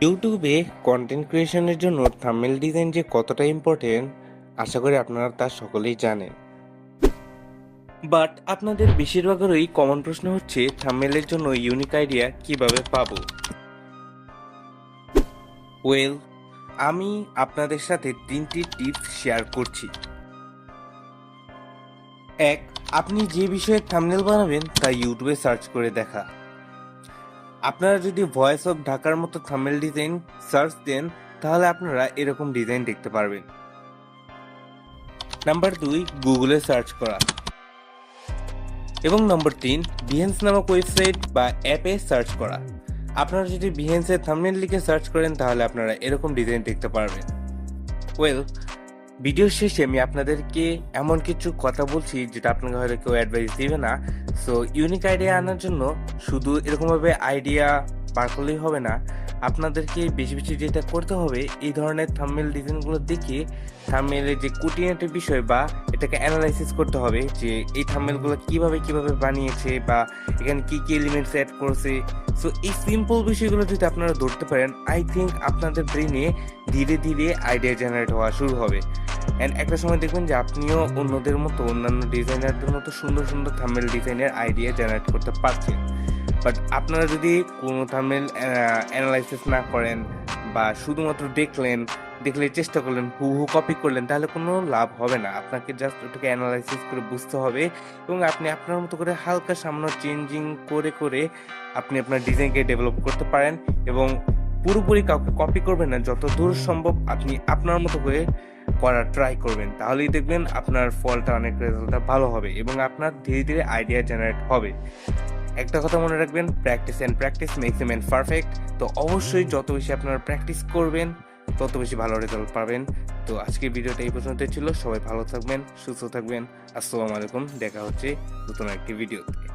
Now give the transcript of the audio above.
ইউটিউবে কন্টেন্ট ক্রিয়েশনের জন্য thumbnail design যে কতটা ইম্পর্টেন্ট আশা করি আপনারা তা সকলেই জানেন। বাট আপনাদের বেশিরভাগেরই কমন প্রশ্ন হচ্ছে থাম্বনেলের জন্য ইউনিক আইডিয়া কিভাবে পাবো। ওয়েল, আমি আপনাদের সাথে 3টি টিপস শেয়ার করছি। এক, আপনি যে বিষয়ে থাম্বনেল বানাবেন তা ইউটিউবে সার্চ করে দেখা। আপনারা যদি ভয়েস অফ ঢাকার মতো থাম্বনেল ডিজাইন সার্চ দেন তাহলে আপনারা এরকম ডিজাইন দেখতে পারবেন। নাম্বার 2, গুগলে সার্চ করা। এবং নম্বর 3, বিহেন্স নামক ওয়েবসাইট বা অ্যাপে সার্চ করা। আপনারা যদি বিহেন্সের থাম্বনেল লিখে সার্চ করেন তাহলে আপনারা এরকম ডিজাইন দেখতে পারবেন। ওয়েল, ভিডিওর শেষে আমি আপনাদেরকে এমন কিছু কথা বলছি যেটা আপনাকে হয়তো কেউ অ্যাডভাইস দিবে না। সো ইউনিক আইডিয়া আনার জন্য শুধু এরকমভাবে আইডিয়া বার করলেই হবে না, আপনাদেরকে বেশি বেশি যেটা করতে হবে এই ধরনের থাম্বনেল ডিজাইনগুলো দেখে থাম্বনেলের যে খুঁটিনাটি বিষয় বা এটাকে অ্যানালাইসিস করতে হবে যে এই থাম্বনেলগুলো কিভাবে বানিয়েছে বা এখানে কি কি এলিমেন্টস অ্যাড করছে। সো এই সিম্পল বিষয়গুলো যদি আপনারা ধরতে পারেন, আই থিঙ্ক আপনাদের ব্রেনে ধীরে ধীরে আইডিয়া জেনারেট হওয়া শুরু হবে। অ্যান্ড একটা সময় দেখবেন যে আপনিও অন্যদের মতো অন্যান্য ডিজাইনারদের মতো সুন্দর সুন্দর থাম্বনেল ডিজাইনের আইডিয়া জেনারেট করতে পারছেন। বাট আপনারা যদি কোনো থাম্বনেল অ্যানালাইসিস না করেন বা শুধুমাত্র দেখলে চেষ্টা করলেন, হুবহু কপি করলেন, তাহলে কোনো লাভ হবে না। আপনাকে জাস্ট ওটাকে অ্যানালাইসিস করে বুঝতে হবে এবং আপনি আপনার মতো করে হালকা সামান্য চেঞ্জিং করে আপনি আপনার ডিজাইনকে ডেভেলপ করতে পারেন এবং পুরোপুরি কাউকে কপি করবেন না। যত দূর সম্ভব আপনি আপনার মতো করে করার ট্রাই করবেন, তাহলেই দেখবেন আপনার ফলটা অনেক রেজাল্টটা ভালো হবে এবং আপনার ধীরে ধীরে আইডিয়া জেনারেট হবে। একটা কথা মনে রাখবেন, practice and practice makes a man perfect. তো অবশ্যই যত বেশি আপনারা প্র্যাকটিস করবেন তত বেশি ভালো রেজাল্ট পাবেন। তো আজকের ভিডিওটা এই পর্যন্তই ছিল। সবাই ভালো থাকবেন, সুস্থ থাকবেন। আসসালামু আলাইকুম, দেখা হচ্ছে নতুন একটি ভিডিওতে।